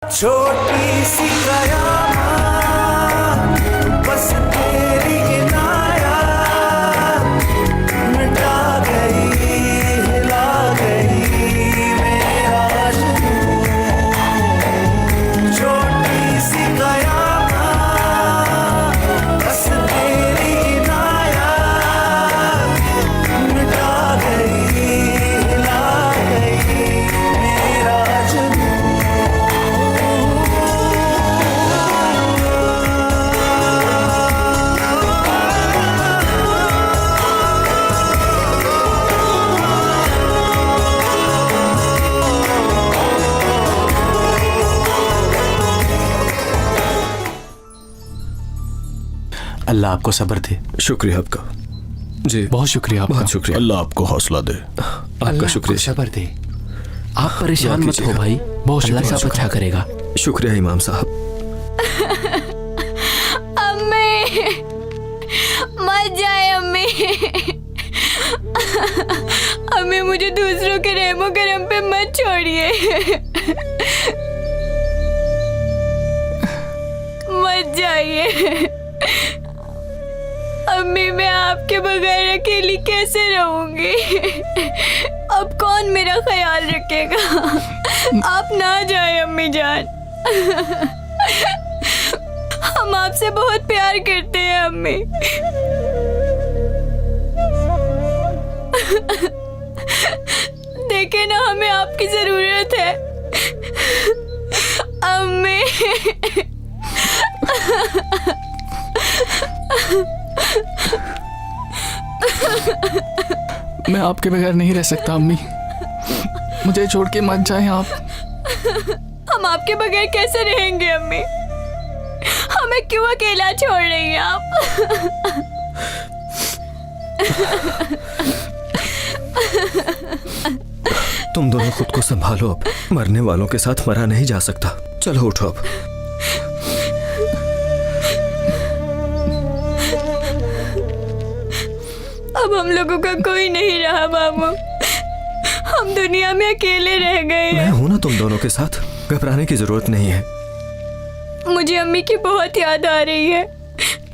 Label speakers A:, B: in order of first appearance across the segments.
A: छोटी सी कयामत बस तेरी इनायत मिटा गई हिला गई मेरा जुनून। छोटी सी कयामत बस तेरी इनायत मिटा गई हिला गई मेरा जुनून।
B: अल्लाह आपको सब्र दे।
C: शुक्रिया आपका जी,
D: बहुत शुक्रिया आपका।
C: बहुत शुक्रिया।
E: अल्लाह आपको हौसला दे।
C: आपका शुक्रिया।
B: सब्र दे। आप परेशान मत हो भाई,
D: बहुत
B: अल्लाह
D: शुक्रिया।
B: सब अच्छा करेगा।
C: शुक्रिया इमाम साहब।
F: अम्मी मत जाए अम्मी। अम्मी मुझे दूसरों के रहमो करम पे मत छोड़िए। मत जाइए अम्मी, मैं आपके बगैर अकेली कैसे रहूंगी? अब कौन मेरा ख्याल रखेगा? आप ना जाए अम्मी जान। हम आपसे बहुत प्यार करते हैं अम्मी। देखे ना, हमें आपकी जरूरत है अम्मी।
D: मैं आपके बगैर नहीं रह सकता अम्मी, मुझे छोड़ के मत जाएं आप।
F: हम आपके बगैर कैसे रहेंगे अम्मी? हमें क्यों अकेला छोड़ रही हैं आप?
C: तुम दोनों खुद को संभालो, अब मरने वालों के साथ मरा नहीं जा सकता। चलो उठो अब।
F: अब हम लोगों का कोई नहीं रहा मामू, हम दुनिया में अकेले रह गए
C: मैं
F: हैं।
C: हूं ना तुम दोनों के साथ, घबराने की जरूरत नहीं है।
F: मुझे अम्मी की बहुत याद आ रही है,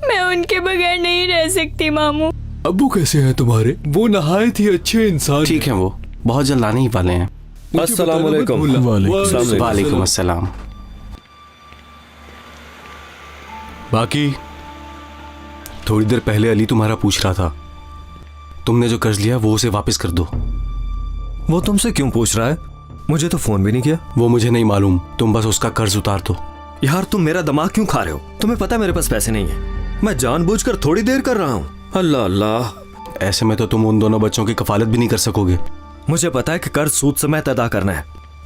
F: मैं उनके बगैर नहीं रह सकती मामू।
E: अब्बू कैसे हैं तुम्हारे? वो नहायत ही अच्छे इंसान।
B: ठीक है, वो बहुत जल्द आने ही वाले हैं।
C: अस्सलाम वालेकुम।
B: वालेकुम अस्सलाम।
E: बाकी थोड़ी देर पहले अली तुम्हारा पूछ रहा था, तुमने जो कर्ज लिया वो उसे वापस कर दो।
C: वो तुमसे क्यों पूछ रहा है? मुझे तो फोन भी नहीं किया।
E: वो मुझे नहीं मालूम, तुम बस उसका कर्ज उतार दो।
C: यार तुम मेरा दिमाग क्यों खा रहे हो? तुम्हें पता है मेरे पास पैसे नहीं है, मैं जानबूझकर थोड़ी देर कर रहा हूँ। अल्लाह अल्लाह।
E: ऐसे में तो तुम उन दोनों बच्चों की कफालत भी नहीं कर सकोगे।
C: मुझे पता है कि कर्ज सूद समेत अदा करना है,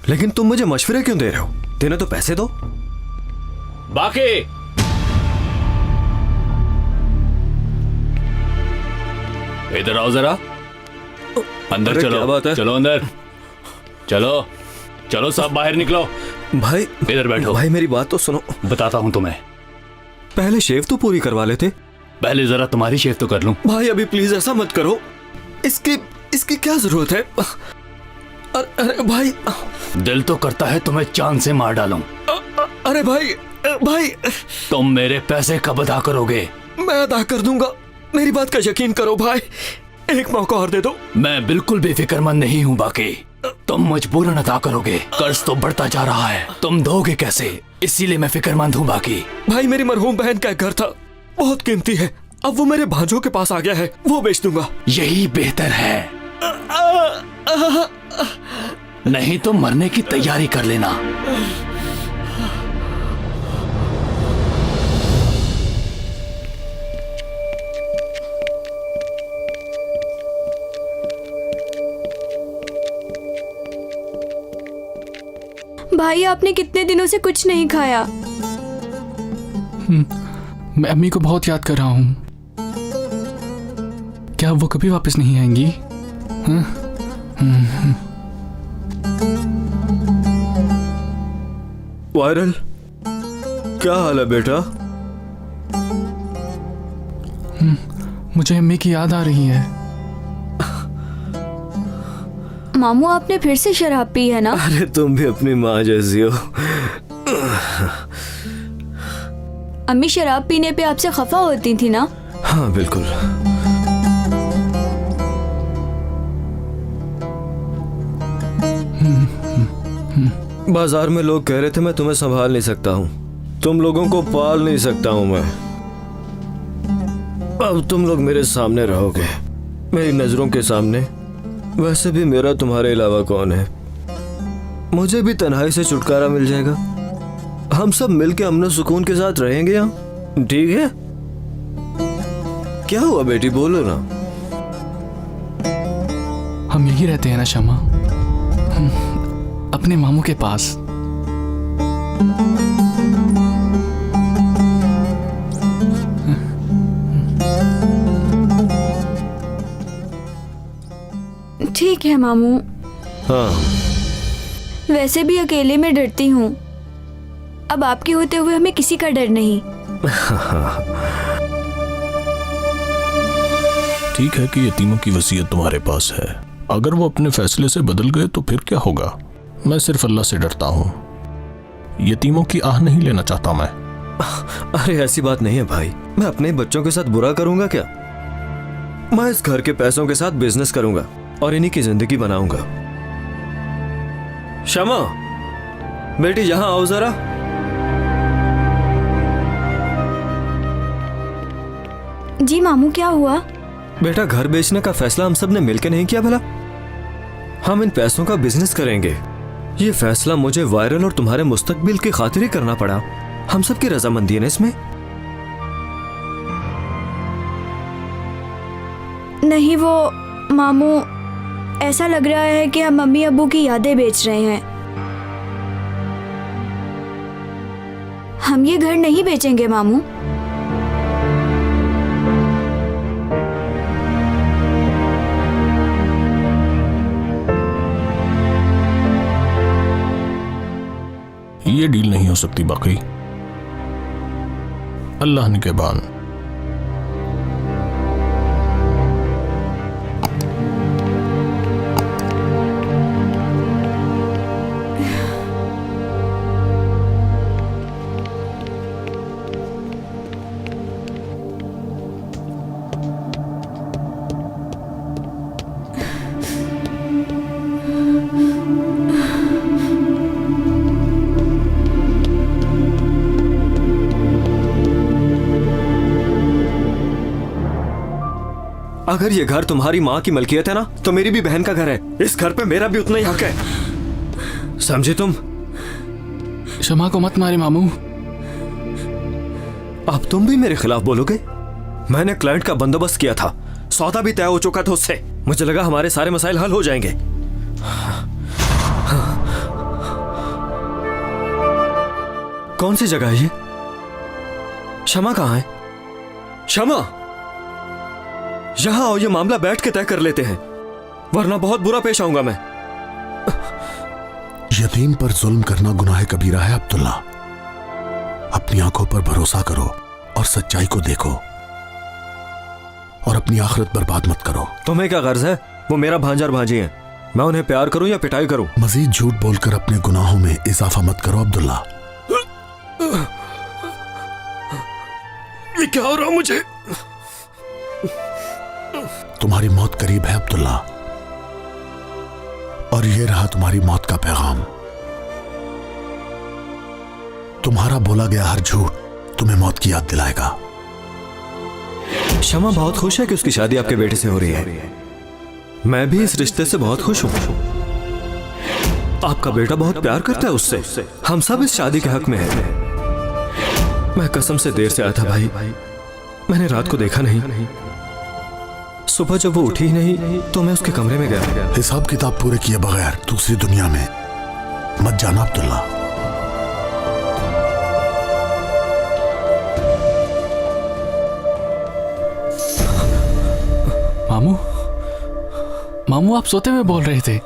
C: लेकिन तुम मुझे मशवरे क्यों दे रहे हो? देने तो पैसे दो।
E: बाकी इधर आओ जरा, अंदर
C: अरे,
E: चलो।
C: क्या बात है?
E: चलो अंदर, चलो चलो सब बाहर निकलो।
C: भाई
E: इधर बैठो।
C: भाई मेरी बात तो सुनो।
E: बताता हूँ तुम्हें,
C: पहले शेव तो पूरी करवा लेते।
E: पहले जरा तुम्हारी शेव तो कर लूं।
C: भाई अभी प्लीज ऐसा मत करो, इसकी इसकी क्या जरूरत है? अरे भाई,
E: दिल तो करता है तुम्हें चांद से मार डालूं।
C: अरे भाई भाई,
E: तुम मेरे पैसे कब अदा करोगे?
C: मैं अदा कर दूंगा, मेरी बात का यकीन करो भाई, एक मौका और दे दो।
E: मैं बिल्कुल बेफिक्रमंद नहीं हूँ बाकी, तुम मजबूरन अदा करोगे। कर्ज तो बढ़ता जा रहा है, तुम दोगे कैसे? इसीलिए मैं फिक्रमंद हूँ बाकी।
C: भाई मेरी मरहूम बहन का एक घर था, बहुत कीमती है, अब वो मेरे भांजों के पास आ गया है, वो बेच दूंगा।
E: यही बेहतर है, नहीं तो मरने की तैयारी कर लेना।
F: भाई आपने कितने दिनों से कुछ नहीं खाया?
D: मैं अम्मी को बहुत याद कर रहा हूँ। क्या वो कभी वापस नहीं आएंगी?
C: वायरल, क्या हाल है बेटा?
D: मुझे अम्मी की याद आ रही है।
F: मामू आपने फिर से शराब पी है ना?
C: अरे तुम भी अपनी माँ जैसी हो।
F: अम्मी शराब पीने पे आपसे खफा होती थी ना?
C: हाँ बिल्कुल। बाजार में लोग कह रहे थे मैं तुम्हें संभाल नहीं सकता हूँ, तुम लोगों को पाल नहीं सकता हूँ मैं। अब तुम लोग मेरे सामने रहोगे, मेरी नजरों के सामने। वैसे भी मेरा तुम्हारे अलावा कौन है? मुझे भी तन्हाई से छुटकारा मिल जाएगा। हम सब मिलके अमन सुकून के साथ रहेंगे यहाँ, ठीक है? क्या हुआ बेटी, बोलो ना।
D: हम यही रहते हैं ना शमा, अपने मामू के पास।
F: ठीक है मामू।
C: हाँ
F: वैसे भी अकेले में डरती हूँ, अब आपके होते हुए हमें किसी का डर नहीं।
G: ठीक है कि यतीमों की वसीयत तुम्हारे पास है, अगर वो अपने फैसले से बदल गए तो फिर क्या होगा? मैं सिर्फ अल्लाह से डरता हूँ, यतीमों की आह नहीं लेना चाहता मैं।
C: अरे ऐसी बात नहीं है भाई, मैं अपने बच्चों के साथ बुरा करूंगा क्या? मैं इस घर के पैसों के साथ बिजनेस करूंगा और इन्हीं की जिंदगी बनाऊंगा। शमा बेटी यहां आओ जरा।
F: जी मामू, क्या हुआ?
C: बेटा घर बेचने का फैसला हम सब ने मिलकर नहीं किया भला? हम इन पैसों का बिजनेस करेंगे। ये फैसला मुझे वायरल और तुम्हारे मुस्तकबिल की खातिर ही करना पड़ा। हम सब की रजामंदी है ना इसमें?
F: नहीं वो मामू, ऐसा लग रहा है कि हम मम्मी अब्बू की यादें बेच रहे हैं। हम ये घर नहीं बेचेंगे मामू।
G: ये डील नहीं हो सकती बाकी, अल्लाह निगहबान।
C: अगर ये घर तुम्हारी माँ की मलकियत है ना, तो मेरी भी बहन का घर है। इस घर पे मेरा भी उतना ही हक है, समझे तुम?
D: शमा को मत मारे मामू।
C: अब तुम भी मेरे खिलाफ बोलोगे? मैंने क्लाइंट का बंदोबस्त किया था, सौदा भी तय हो चुका था उससे। मुझे लगा हमारे सारे मसाइल हल हो जाएंगे। कौन सी जगह है ये? शमा कहाँ है? शमा यहां आओ, ये मामला बैठ के तय कर लेते हैं, वरना बहुत बुरा पेश आऊंगा मैं।
H: यतीम पर जुल्म करना गुनाह कबीरा है अब्दुल्ला। अपनी आंखों पर भरोसा करो और सच्चाई को देखो, और अपनी आखिरत बर्बाद मत करो।
C: तुम्हें क्या गर्ज है? वो मेरा भांजा और भांजी है, मैं उन्हें प्यार करूं या पिटाई करूं?
H: मजीद झूठ बोलकर अपने गुनाहों में इजाफा मत करो अब्दुल्ला।
C: ये क्या हो रहा मुझे?
H: तुम्हारी मौत करीब है अब्दुल्ला, और ये रहा तुम्हारी मौत का पैगाम। तुम्हारा बोला गया हर झूठ तुम्हें मौत की याद दिलाएगा।
C: शमा बहुत खुश है कि उसकी शादी आपके बेटे से हो रही है। मैं भी इस रिश्ते से बहुत खुश हूं। आपका बेटा बहुत प्यार करता है उससे। हम सब इस शादी के हक में हैं। मैं कसम से देर से आया था भाई, मैंने रात को देखा नहीं। सुबह जब वो उठी ही नहीं तो मैं उसके कमरे में गया।
H: हिसाब किताब पूरे किए बगैर दूसरी दुनिया में मत जाना अब्दुल्ला।
D: मामू, मामू आप सोते हुए बोल रहे थे।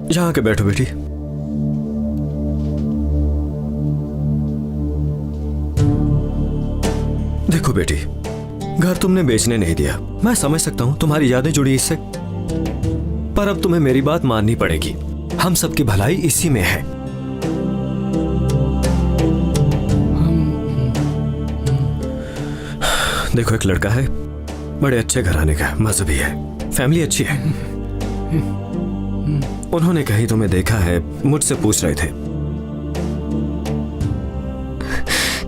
C: यहां के बैठो बेटी। देखो बेटी, घर तुमने बेचने नहीं दिया। मैं समझ सकता हूं तुम्हारी यादें जुड़ी इससे, पर अब तुम्हें मेरी बात माननी पड़ेगी। हम सबकी भलाई इसी में है। देखो, एक लड़का है, बड़े अच्छे घराने का, मजहबी है, फैमिली अच्छी है। उन्होंने कहीं तुम्हें देखा है, मुझसे पूछ रहे थे।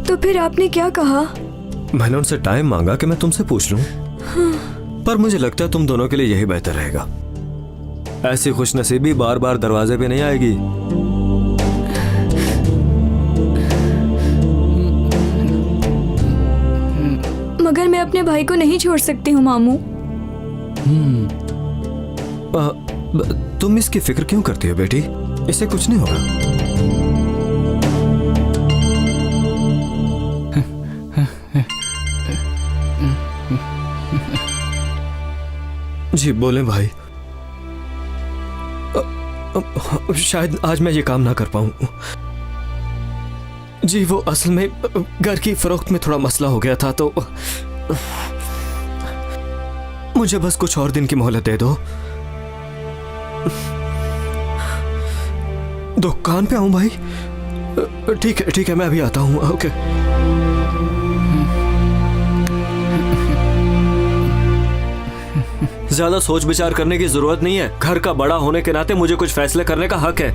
F: तो फिर आपने क्या कहा?
C: मैंने उनसे टाइम मांगा कि मैं तुमसे पूछ लूं। पर मुझे लगता है तुम दोनों के लिए यही बेहतर रहेगा। ऐसी खुशनसीबी बार बार दरवाजे पे नहीं आएगी।
F: मगर मैं अपने भाई को नहीं छोड़ सकती हूँ मामू।
C: तुम इसकी फिक्र क्यों करती हो बेटी? इससे कुछ नहीं होगा। जी बोले भाई। शायद आज मैं ये काम ना कर पाऊं। जी वो असल में घर की फरोख्त में थोड़ा मसला हो गया था, तो मुझे बस कुछ और दिन की मोहलत दे दो। दुकान पे आऊं भाई? ठीक है मैं अभी आता हूं। ओके। ज्यादा सोच विचार करने की जरूरत नहीं है। घर का बड़ा होने के नाते मुझे कुछ फैसले करने का हक है।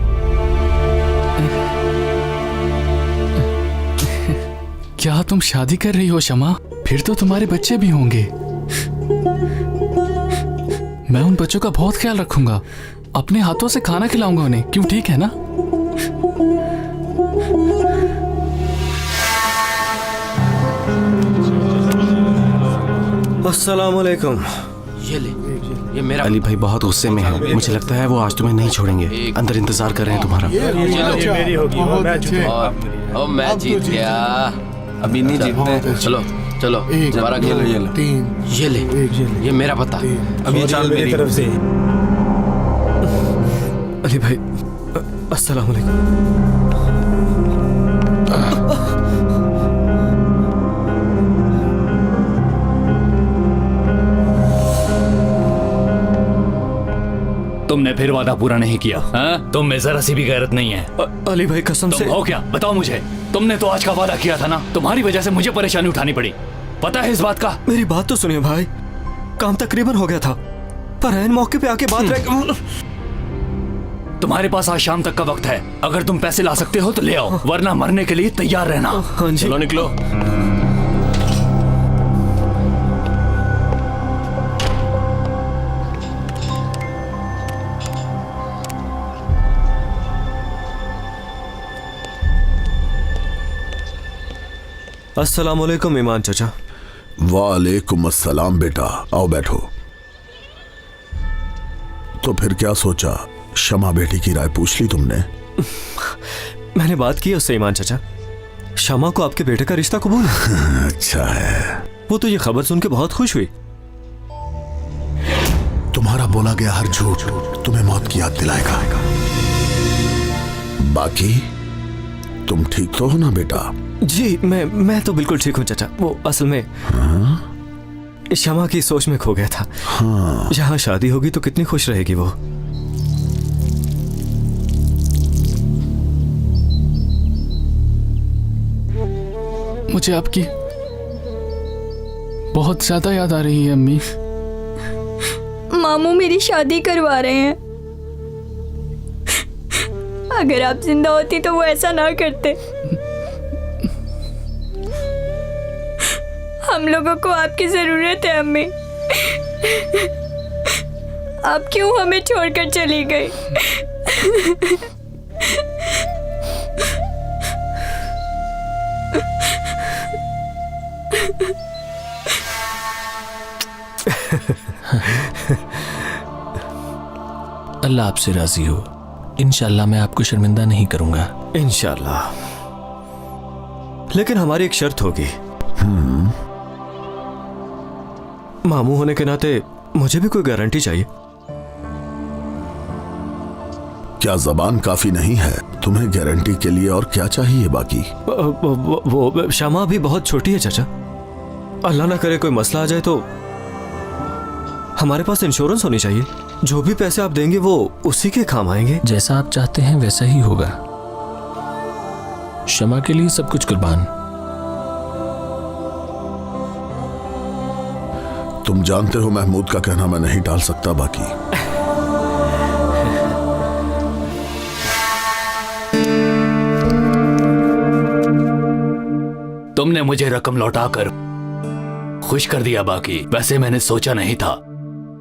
D: क्या तुम शादी कर रही हो शमा? फिर तो तुम्हारे बच्चे भी होंगे। मैं उन बच्चों का बहुत ख्याल रखूंगा। अपने हाथों से खाना खिलाऊंगा उन्हें। क्यों, ठीक है ना?
C: अस्सलाम वालेकुम।
B: ये ले, ये मेरा। अली भाई बहुत गुस्से में है। मुझे लगता है वो आज तुम्हें नहीं छोड़ेंगे। अंदर इंतजार कर रहे हैं तुम्हारा।
E: ओ मैं जीत गया।
B: अभी नहीं जीतते।
E: चलो चलो, दोबारा खेलो। ये ले, ये मेरा पता।
B: अब ये चाल मेरी तरफ से।
C: अली भाई अस्सलाम वालेकुम।
E: तुमने फिर वादा पूरा नहीं किया। हाँ? तुम में जरा सी भी गैरत नहीं है।
C: अली भाई कसम से।
E: तुम हो क्या? बताओ मुझे। तुमने तो आज का वादा किया था ना। तुम्हारी वजह से मुझे परेशानी उठानी पड़ी। पता है इस बात का?
C: मेरी बात तो सुनिए भाई। काम तकरीबन हो गया था, पर ऐन मौके पे आके बात रह।
E: तुम्हारे पास आज शाम तक का वक्त है। अगर तुम पैसे ला सकते हो तो ले आओ, वरना मरने के लिए तैयार रहना।
C: हाँ जी।
E: चलो निकलो।
C: अस्सलाम वालेकुम ईमान चाचा।
H: वालेकुम अस्सलाम बेटा, आओ बैठो। तो फिर क्या सोचा? शमा बेटी की राय पूछ ली तुमने?
C: मैंने बात की उससे ईमान चाचा। शमा को आपके बेटे का रिश्ता कबूल है।
H: अच्छा है।
C: वो तो ये खबर सुन के बहुत खुश हुई।
H: तुम्हारा बोला गया हर झूठ तुम्हें मौत की याद दिलाएगा। बाकी तुम ठीक तो हो ना बेटा?
C: जी मैं तो बिल्कुल ठीक हूँ चाचा। वो असल में शमा की सोच में खो गया था।
H: हाँ।
C: यहाँ शादी होगी तो कितनी खुश रहेगी वो।
D: मुझे आपकी बहुत ज्यादा याद आ रही है अम्मी।
F: मामू मेरी शादी करवा रहे हैं। अगर आप जिंदा होती तो वो ऐसा ना करते। हम लोगों को आपकी जरूरत है अम्मी। आप क्यों हमें छोड़कर चली गई?
G: अल्लाह आपसे राजी हो। इंशाल्लाह मैं आपको शर्मिंदा नहीं करूंगा।
C: इंशाल्लाह। लेकिन हमारी एक शर्त होगी। मामू होने के नाते मुझे भी कोई गारंटी चाहिए।
H: क्या जबान काफी नहीं है? तुम्हें गारंटी के लिए और क्या चाहिए बाकी?
C: वो शमा भी बहुत छोटी है चाचा। अल्लाह ना करे कोई मसला आ जाए तो हमारे पास इंश्योरेंस होनी चाहिए। जो भी पैसे आप देंगे वो उसी के काम आएंगे।
G: जैसा आप चाहते हैं वैसा ही होगा। शमा के लिए सब कुछ कुर्बान।
H: तुम जानते हो महमूद का कहना मैं नहीं टाल सकता बाकी।
E: तुमने मुझे रकम लौटाकर खुश कर दिया बाकी। वैसे मैंने सोचा नहीं था।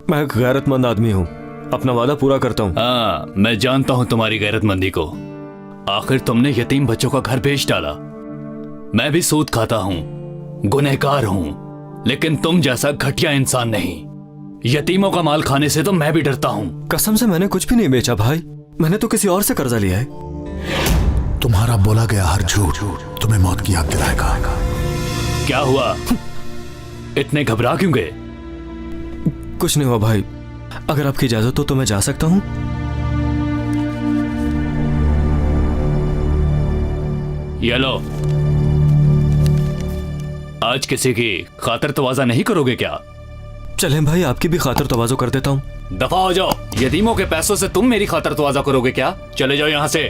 C: मैं एक गैरतमंद आदमी हूँ, अपना वादा पूरा करता हूँ।
E: हाँ, मैं जानता हूँ तुम्हारी गैरतमंदी को। आखिर तुमने यतीम बच्चों का घर बेच डाला। मैं भी सूद खाता हूँ, गुनहगार हूँ, लेकिन तुम जैसा घटिया इंसान नहीं। यतीमों का माल खाने से तो मैं भी डरता हूँ।
C: कसम से मैंने कुछ भी नहीं बेचा भाई, मैंने तो किसी और से कर्जा लिया है।
H: तुम्हारा बोला गया हर झूठ तुम्हें मौत की याद दिलाएगा।
E: क्या हुआ? इतने घबरा क्यों गए?
C: कुछ नहीं हुआ भाई, अगर आपकी इजाजत हो तो मैं जा सकता हूँ।
E: ये लो, आज किसी की खातर तवाजा नहीं करोगे क्या?
C: चलें भाई, आपकी भी खातर तवाज़ो कर देता हूँ।
E: दफा हो जाओ। यतीमों के पैसों से तुम मेरी खातर तवाजा करोगे क्या? चले जाओ यहाँ से।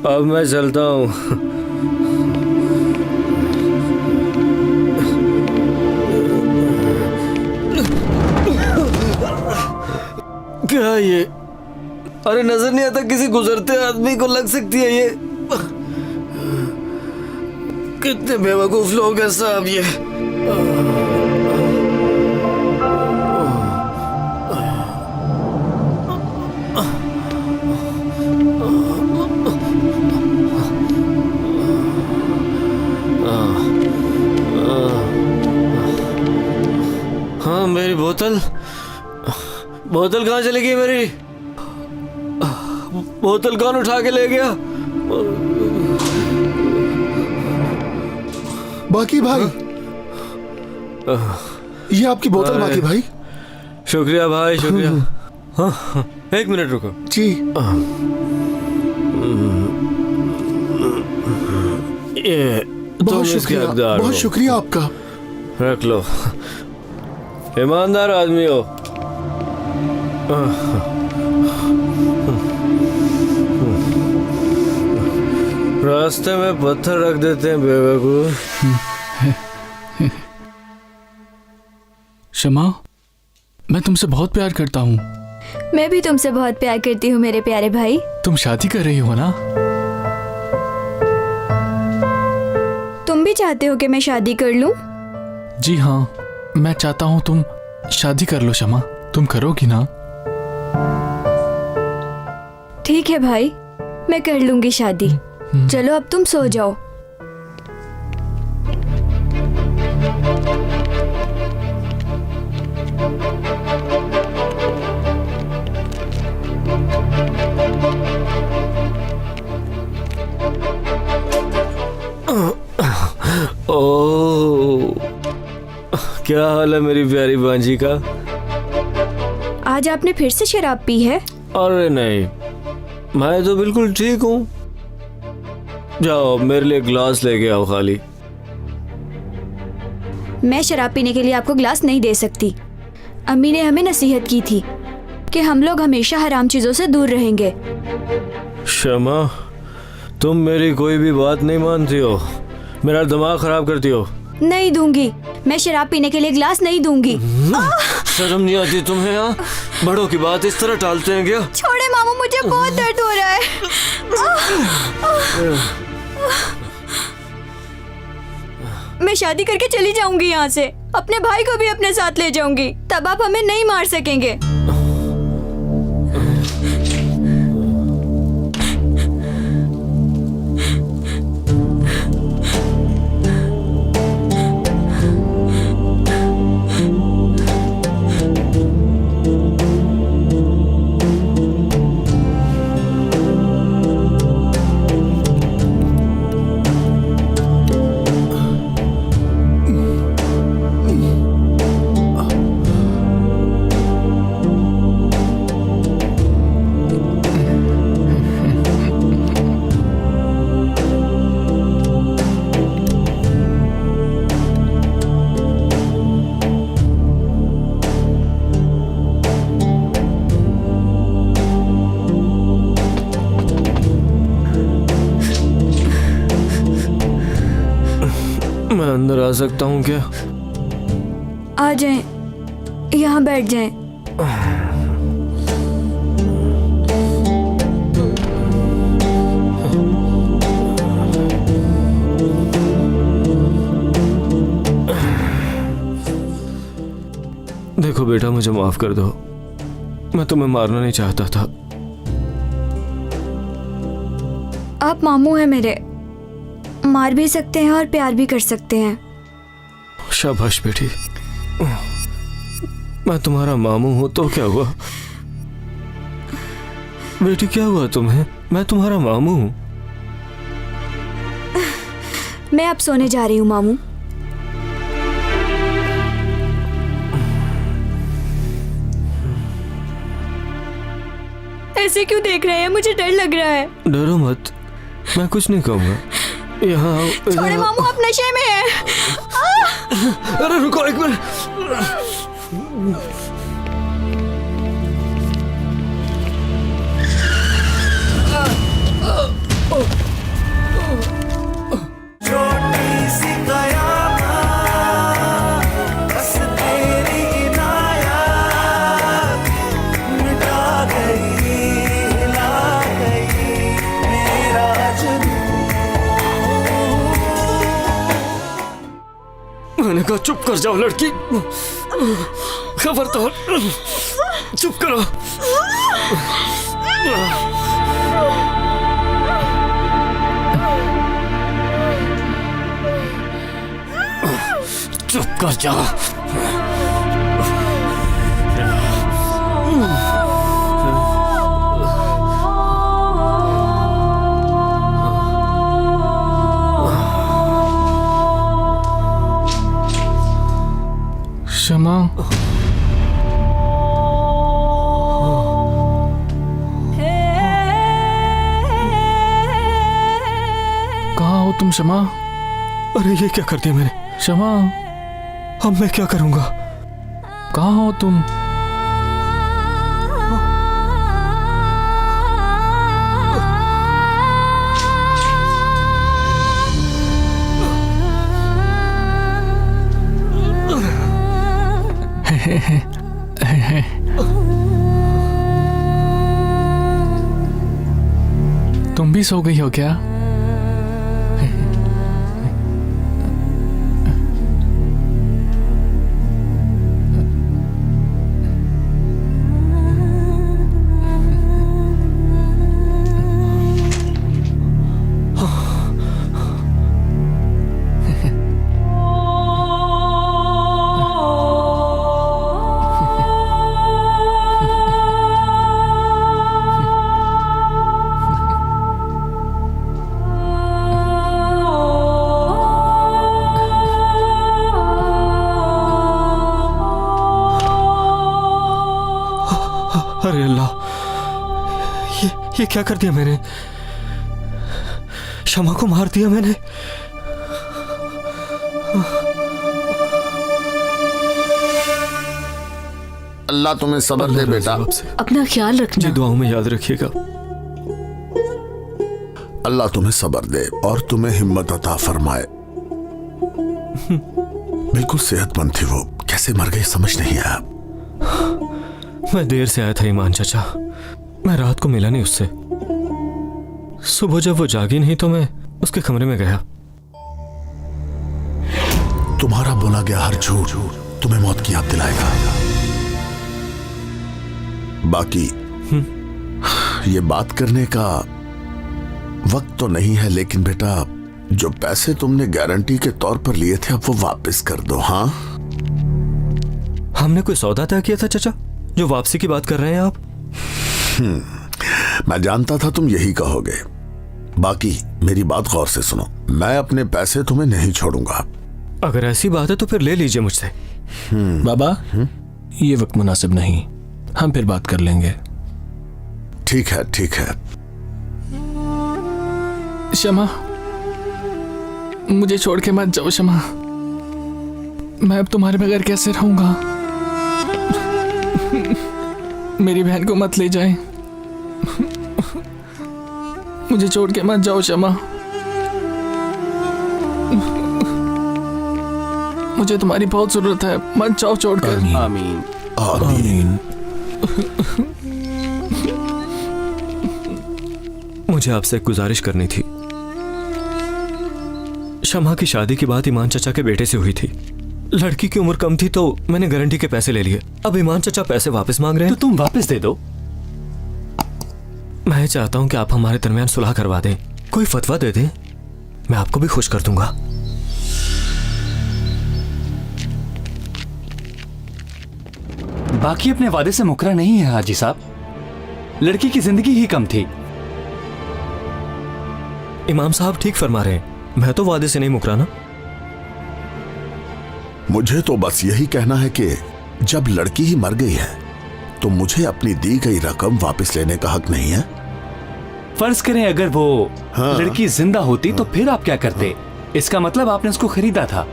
C: अब मैं चलता हूँ। क्या ये? अरे नजर नहीं आता किसी गुजरते आदमी को लग सकती है ये। कितने बेवकूफ लोग हैं साहब ये। हाँ, मेरी बोतल कहाँ चली गई? मेरी बोतल कौन उठा के ले गया?
H: बाकी भाई, ये आपकी बोतल बाकी भाई।
C: शुक्रिया भाई, शुक्रिया। हाँ, एक मिनट रुको
H: जी।
C: ये
H: बहुत शुक्रिया, बहुत शुक्रिया आपका।
C: रख लो, ईमानदार आदमी हो। रास्ते में पत्थर रख देते हैं बेवकूफ।
D: शमा, मैं तुमसे बहुत प्यार करता हूँ।
F: मैं भी तुमसे बहुत प्यार करती हूँ मेरे प्यारे भाई।
D: तुम शादी कर रही हो ना?
F: तुम भी चाहते हो कि मैं शादी कर लूं?
D: जी हाँ, मैं चाहता हूँ तुम शादी कर लो। शमा, तुम करोगी ना?
F: ठीक है भाई, मैं कर लूंगी शादी। चलो अब तुम सो जाओ।
C: ओह, क्या हाल है मेरी प्यारी बांजी का?
F: आज आपने फिर से शराब पी है?
C: अरे नहीं, मैं तो बिल्कुल ठीक हूँ। जाओ मेरे लिए ग्लास लेके आओ खाली।
F: मैं शराब पीने के लिए आपको ग्लास नहीं दे सकती। अम्मी ने हमें नसीहत की थी कि हम लोग हमेशा हराम चीजों से दूर रहेंगे।
C: शमा, तुम मेरी कोई भी बात नहीं मानती हो, मेरा दिमाग खराब करती हो।
F: नहीं दूंगी, मैं शराब पीने के लिए ग्लास नहीं दूंगी।
C: शर्म नहीं आती तुम्हें? यहाँ बड़ों की बात इस तरह टालते हैं क्या?
F: छोड़े मामू, मुझे बहुत दर्द हो रहा है। मैं शादी करके चली जाऊंगी यहाँ से। अपने भाई को भी अपने साथ ले जाऊंगी, तब आप हमें नहीं मार सकेंगे।
C: मैं अंदर आ सकता हूँ क्या?
F: आ जाएं, यहाँ बैठ जाएं।
C: देखो बेटा, मुझे माफ कर दो। मैं तुम्हें मारना नहीं चाहता था।
F: आप मामू हैं मेरे, मार भी सकते हैं और प्यार भी कर सकते हैं।
C: शाबाश बेटी। मैं तुम्हारा मामू हूं तो क्या हुआ? बेटी क्या हुआ तुम्हें? मैं तुम्हारा मामू हूं।
F: मैं अब सोने जा रही हूँ मामू। ऐसे क्यों देख रहे हैं? मुझे डर लग रहा है।
C: डरो मत, मैं कुछ नहीं कहूंगा। यहाँ आओ, इधर
F: छोड़े
C: आओ।
F: मामू, आप नशे में हैं।
C: अरे रुको एक मिनट।
A: छोटी सी कयामत, बस तेरी इनायत मिटा गई, हिला गई मेरा जुनून।
C: मैंने कहा चुप कर जाओ लड़की। खबरदार चुप करो। चुप कर जाओ।
D: शमा, कहाँ हो तुम शमा?
C: अरे ये क्या कर दिया मैंने?
D: शमा,
C: अब मैं क्या करूंगा?
D: कहाँ हो तुम? तुम भी सो गई हो क्या?
C: अरे अल्लाह, ये क्या कर दिया मैंने? शमा को मार दिया मैंने।
H: अल्लाह तुम्हें सब्र दे बेटा।
F: अपना ख्याल रखना।
C: जी दुआओं में याद रखिएगा।
H: अल्लाह तुम्हें सब्र दे और तुम्हें हिम्मत अता फरमाए। बिल्कुल सेहतमंद थी वो, कैसे मर गई समझ नहीं आया।
C: मैं देर से आया था ईमान चाचा, मैं रात को मिला नहीं उससे। सुबह जब वो जागी नहीं तो मैं उसके कमरे में गया।
H: तुम्हारा बोला गया हर झूठ तुम्हें मौत की याद दिलाएगा। बाकी ये बात करने का वक्त तो नहीं है, लेकिन बेटा जो पैसे तुमने गारंटी के तौर पर लिए थे अब वो वापस कर दो। हाँ,
C: हमने कोई सौदा तय किया था चाचा जो वापसी की बात कर रहे हैं आप?
H: मैं जानता था तुम यही कहोगे। बाकी मेरी बात गौर से सुनो, मैं अपने पैसे तुम्हें नहीं छोड़ूंगा।
C: अगर ऐसी बात है तो फिर ले लीजिए मुझसे।
G: बाबा, ये वक्त मुनासिब नहीं, हम फिर बात कर लेंगे।
H: ठीक है ठीक है।
D: शमा, मुझे छोड़ के मत जाओ शमा। मैं अब तुम्हारे बगैर कैसे रहूंगा? मेरी बहन को मत ले जाए। मुझे छोड़ के मत जाओ शमा। मुझे तुम्हारी बहुत जरूरत है, मत जाओ छोड़कर।
B: आमीन।
H: आमीन।
C: मुझे आपसे एक गुजारिश करनी थी। शमा की शादी की बात ईमान चचा के बेटे से हुई थी। लड़की की उम्र कम थी तो मैंने गारंटी के पैसे ले लिए। अब ईमान चचा पैसे वापस मांग रहे
E: तो
C: हैं।
E: तुम वापस दे दो।
C: मैं चाहता हूं कि आप हमारे दरमियान सुलह करवा दें, कोई फतवा दे दें, मैं आपको भी खुश कर दूंगा।
E: बाकी अपने वादे से मुकरा नहीं है हाजी साहब, लड़की की जिंदगी ही कम थी।
C: इमाम साहब ठीक फरमा रहे हैं, मैं तो वादे से नहीं मुकरा ना।
H: मुझे तो बस यही कहना है कि जब लड़की ही मर गई है तो मुझे अपनी दी गई रकम वापस लेने का हक नहीं है।
E: फर्ज करें अगर वो
H: हाँ।
E: लड़की जिंदा होती तो फिर आप क्या करते? इसका मतलब आपने उसको खरीदा था।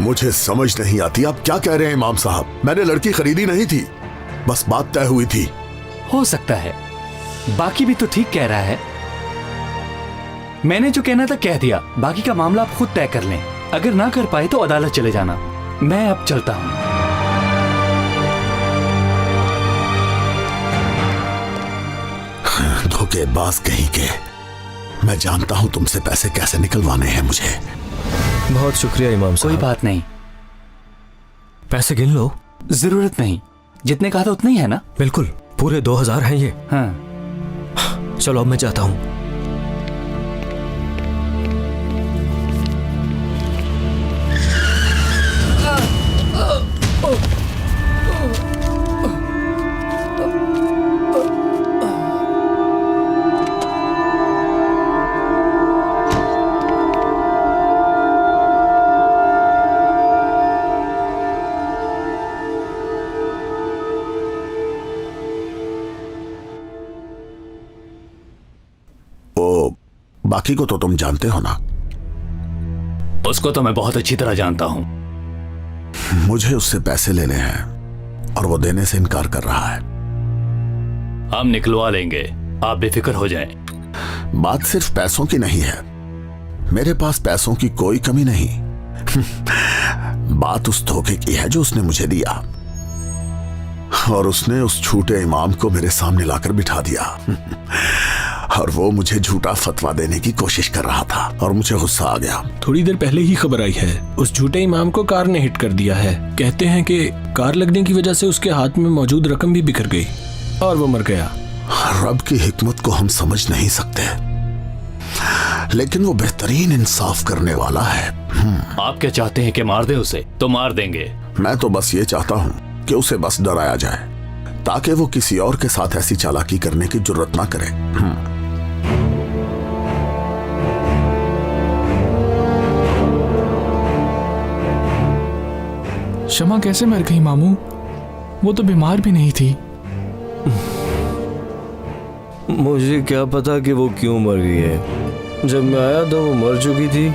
H: मुझे समझ नहीं आती आप क्या कह रहे हैं इमाम साहब। मैंने लड़की खरीदी नहीं थी, बस बात तय हुई थी।
E: हो सकता है, बाकी भी तो ठीक कह रहा है। मैंने जो कहना था कह दिया, बाकी का मामला आप खुद तय कर लें। अगर ना कर पाए तो अदालत चले जाना। मैं अब चलता हूं।
H: धोखेबाज कहीं के। मैं जानता हूं तुमसे पैसे कैसे निकलवाने हैं मुझे।
C: बहुत शुक्रिया इमाम
E: कोई
C: साहब।
E: बात नहीं,
C: पैसे गिन लो।
E: जरूरत नहीं, जितने कहा था उतने ही है ना।
C: बिल्कुल, पूरे 2000 हैं ये।
E: हाँ,
C: चलो अब मैं जाता हूं।
H: बाकी को तो तुम जानते हो ना।
E: उसको तो मैं बहुत अच्छी तरह जानता हूं।
H: मुझे उससे पैसे लेने हैं और वो देने से इनकार कर रहा है।
E: हम निकलवा लेंगे, आप बेफिक्र हो जाएं।
H: बात सिर्फ पैसों की नहीं है, मेरे पास पैसों की कोई कमी नहीं। बात उस धोखे की है जो उसने मुझे दिया, और उसने उस झूठे इमाम को मेरे सामने लाकर बिठा दिया। और वो मुझे झूठा फतवा देने की कोशिश कर रहा था और मुझे गुस्सा आ गया।
G: थोड़ी देर पहले ही खबर आई है, उस झूठे इमाम को कार ने हिट कर दिया है। कहते हैं कि कार लगने की वजह से उसके हाथ में मौजूद रकम भी बिखर गई और वो मर गया।
H: रब की हिकमत को हम समझ नहीं सकते, लेकिन वो बेहतरीन इंसाफ करने वाला है।
E: आप क्या चाहते हैं कि मार दे उसे? तो मार देंगे।
H: मैं तो बस ये चाहता हूँ कि उसे बस डराया जाए, ताकि वो किसी और के साथ ऐसी चालाकी करने की जुर्रत ना करे।
D: शमा कैसे मर गई मामू? वो तो बीमार भी नहीं थी।
C: मुझे क्या पता कि वो क्यों मर गई है। जब मैं आया तो वो मर चुकी थी।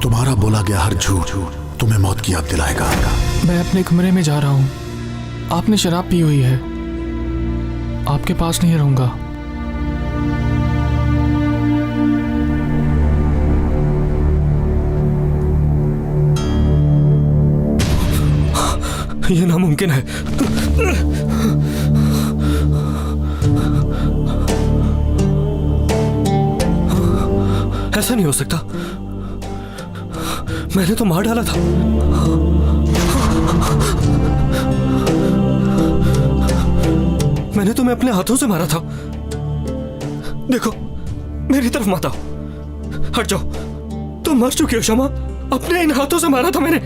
H: तुम्हारा बोला गया हर झूठ तुम्हें मौत की याद दिलाएगा।
D: मैं अपने कमरे में जा रहा हूँ। आपने शराब पी हुई है, आपके पास नहीं रहूंगा।
C: ये नामुमकिन है। ऐसा नहीं हो सकता। मैंने तो मार डाला था। मैंने तुम्हें अपने हाथों से मारा था। देखो, मेरी तरफ मत आओ, हट जाओ। तुम मर चुकी हो शमा, अपने इन हाथों से मारा था मैंने।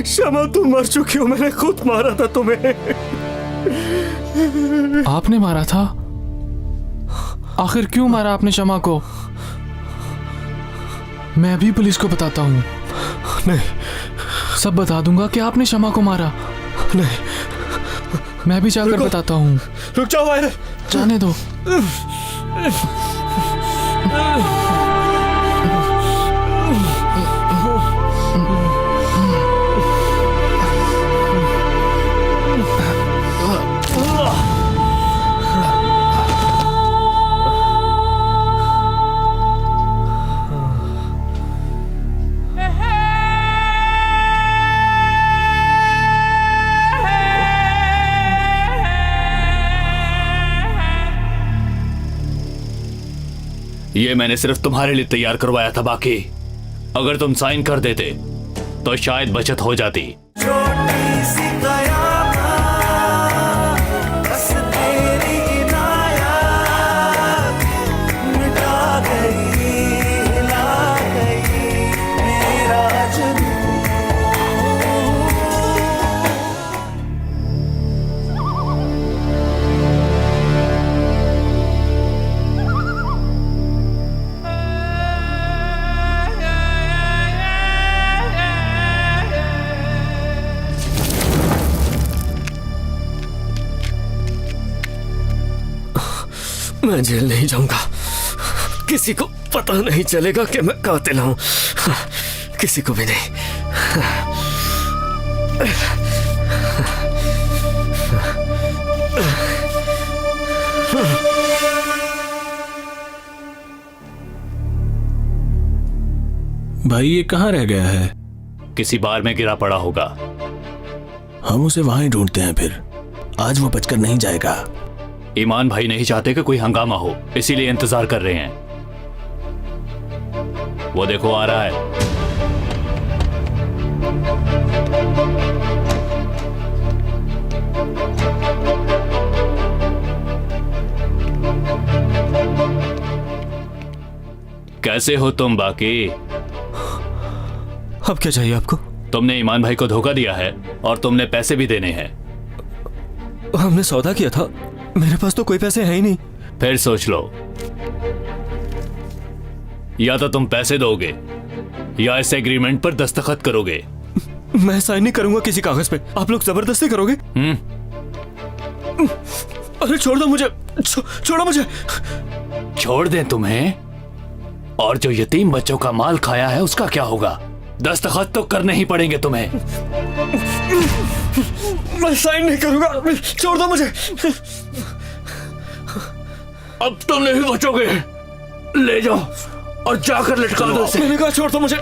C: शमा तुम मर चुकी हो, मैंने खुद मारा था तुम्हें।
D: आपने मारा था? आखिर क्यों मारा आपने शमा को? मैं अभी पुलिस को बताता हूँ।
C: नहीं,
D: सब बता दूंगा कि आपने शमा को मारा।
C: नहीं,
D: मैं भी जाकर बताता हूँ।
C: रुक जाओ वायरल,
D: जाने दो।
E: ये मैंने सिर्फ तुम्हारे लिए तैयार करवाया था बाकी अगर तुम साइन कर देते तो शायद बचत हो जाती।
A: छोटी सी कयामत बस तेरी इनायत मिटा गई हिला गई मेरा जुनून।
C: मैं जेल नहीं जाऊंगा। किसी को पता नहीं चलेगा कि मैं कातिल हूं, किसी को भी नहीं।
G: भाई ये कहाँ रह गया है?
E: किसी बार में गिरा पड़ा होगा।
G: हम उसे वहां ही ढूंढते हैं फिर। आज वो बचकर नहीं जाएगा।
E: ईमान भाई नहीं चाहते कि कोई हंगामा हो, इसीलिए इंतजार कर रहे हैं। वो देखो आ रहा है। कैसे हो तुम बाकी?
C: अब क्या चाहिए आपको?
E: तुमने ईमान भाई को धोखा दिया है और तुमने पैसे भी देने हैं।
C: हमने सौदा किया था, मेरे पास तो कोई पैसे हैं ही नहीं।
E: फिर सोच लो, या तो तुम पैसे दोगे या इस एग्रीमेंट पर दस्तखत करोगे।
C: मैं साइन नहीं करूंगा किसी कागज पे। आप लोग जबरदस्ती करोगे? अरे छोड़ दो मुझे, छोड़ो मुझे।
E: छोड़ दें तुम्हें? और जो यतीम बच्चों का माल खाया है उसका क्या होगा? दस्तखत तो करने ही पड़ेंगे तुम्हें।
C: मैं साइन नहीं करूंगा, छोड़ दो मुझे।
E: अब तुम नहीं बचोगे, ले जाओ और जाकर लटका दो इसे।
C: मैंने कहा छोड़ दो मुझे।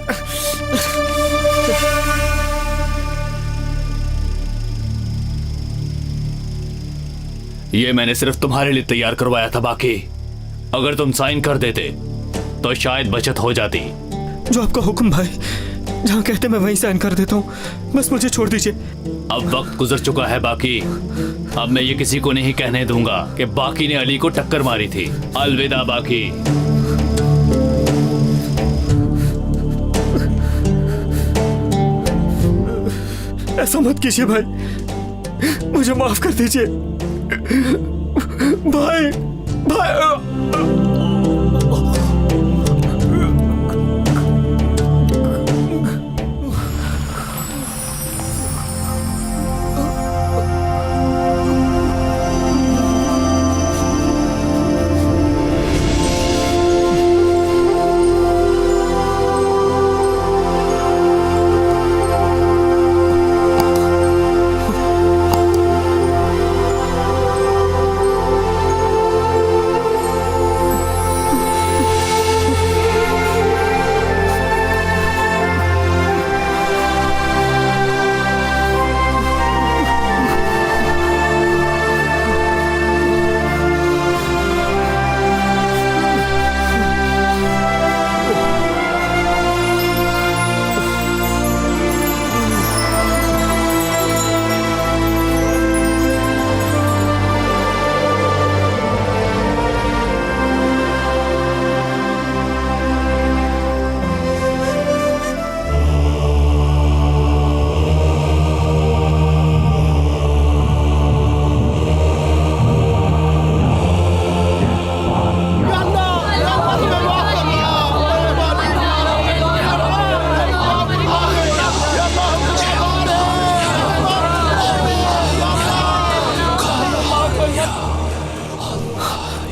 E: ये मैंने सिर्फ तुम्हारे लिए तैयार करवाया था बाकी अगर तुम साइन कर देते तो शायद बचत हो जाती।
C: जो आपका हुक्म भाई, जहाँ कहते मैं वहीं साइन कर देता हूँ, बस मुझे छोड़ दीजिए।
E: अब वक्त गुजर चुका है बाकी। अब मैं ये किसी को नहीं कहने दूंगा कि बाकी ने अली को टक्कर मारी थी। अलविदा बाकी।
C: ऐसा मत कीजिए भाई, मुझे माफ कर दीजिए भाई। भाई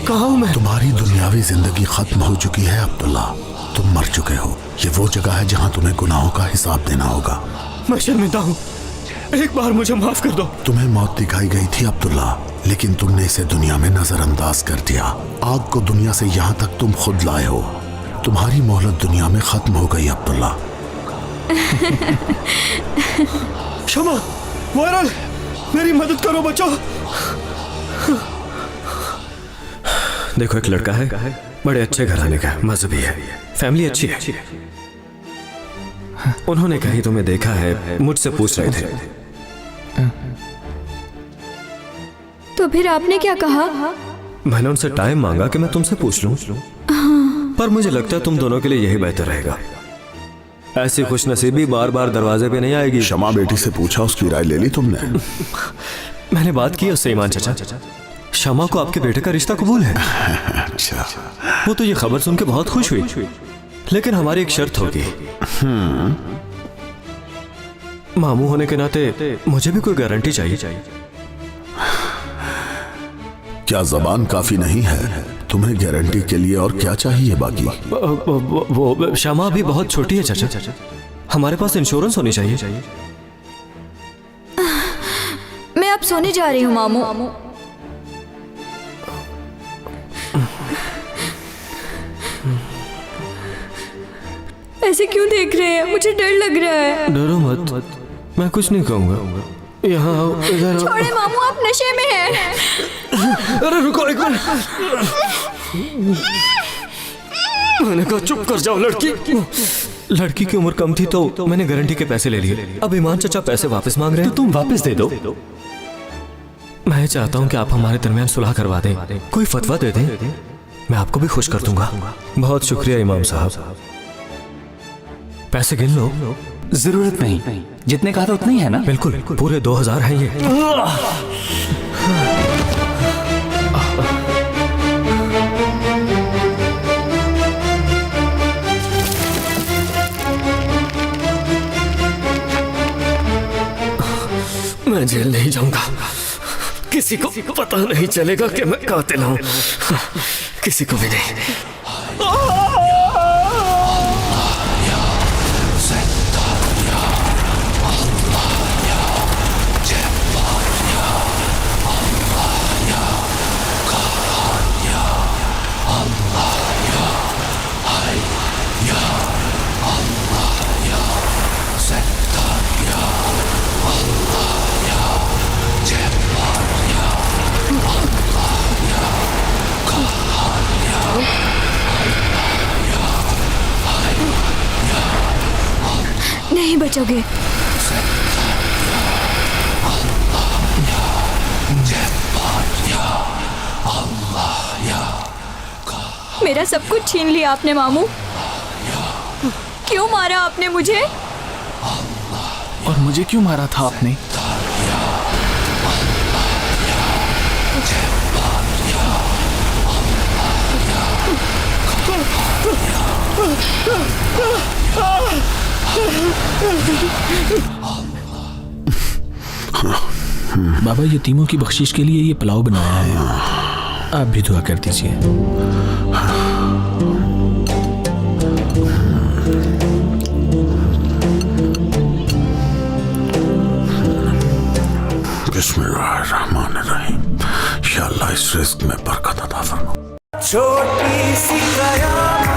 C: कहाँ हूँ मैं?
H: तुम्हारी दुनियावी जिंदगी खत्म हो चुकी है अब्दुल्ला। तुम मर चुके हो। ये वो जगह है जहाँ तुम्हें गुनाहों का हिसाब देना होगा।
C: मैं शर्मिंदा हूँ, एक बार मुझे माफ कर दो।
H: तुम्हें मौत दिखाई गई थी अब्दुल्ला, लेकिन तुमने इसे दुनिया में नजरअंदाज कर दिया। आग को दुनिया से यहाँ तक तुम खुद लाए हो। तुम्हारी मोहलत दुनिया में खत्म हो गई अब्दुल्ला।
C: क्षमा, वायरल, मेरी मदद करो बच्चों। देखो एक लड़का है, बड़े अच्छे घराने का, मजहबी है, फैमिली अच्छी है। उन्होंने कहीं तुम्हें देखा है, मुझसे पूछ रहे थे।
F: तो फिर आपने क्या कहा?
C: मैंने उनसे टाइम मांगा कि मैं तुमसे पूछ लूं, पर मुझे लगता है तुम दोनों के लिए यही बेहतर रहेगा। ऐसी खुशनसीबी बार बार दरवाजे पे नहीं आएगी।
H: शमा बेटी से पूछा, उसकी राय ले ली तुमने?
C: मैंने बात की उससे ईमान चाचा, शमा को आपके बेटे का रिश्ता कबूल है।
H: अच्छा,
C: वो तो ये खबर सुन के बहुत खुश हुई, लेकिन हमारी एक शर्त होगी। मामू होने के नाते मुझे भी कोई गारंटी चाहिए।
H: क्या जबान काफी नहीं है तुम्हें गारंटी के लिए? और क्या चाहिए बाकी?
C: वो शमा अभी बहुत छोटी है चाचा, हमारे पास इंश्योरेंस होनी चाहिए।
F: मैं अब सोने जा रही हूँ मामू। ऐसे क्यों देख रहे हैं? मुझे डर लग रहा है।
C: डरो मत, मैं कुछ नहीं कहूंगा। यहाँ आओ, इधर आओ।
F: छोड़े मामू, आप नशे में हैं।
C: अरे रुको एक मिनट, मैंने कहा चुप कर जाओ। लड़की की उम्र कम थी तो मैंने गारंटी के पैसे ले लिए। अब ईमान चाचा पैसे वापस मांग रहे हैं,
E: तुम वापस दे दो।
C: मैं चाहता हूँ कि आप हमारे दरमियान सुलह करवा दें, कोई फतवा दे दें, मैं आपको भी खुश कर दूंगा। बहुत शुक्रिया इमाम साहब। पैसे गिन लो।
E: जरूरत नहीं, जितने कहा था उतने ही है ना?
C: बिल्कुल, पूरे 2000 हैं ये। मैं जेल नहीं जाऊंगा, किसी को पता नहीं चलेगा कि मैं कातिल हूं, किसी को भी नहीं।
F: नहीं बचोगे। मेरा सब कुछ छीन लिया आपने मामू। क्यों मारा आपने मुझे?
D: और मुझे क्यों मारा था आपने?
G: बाबा यतीमों की बख्शिश के लिए ये पुलाव बनाया है, आप भी दुआ कर दीजिए।
H: बिस्मिल्लाहिर्रहमानिर्रहीम। या अल्लाह इस रिज़्क़ में बरकत अता फरमा।
A: छोटी सी कयामत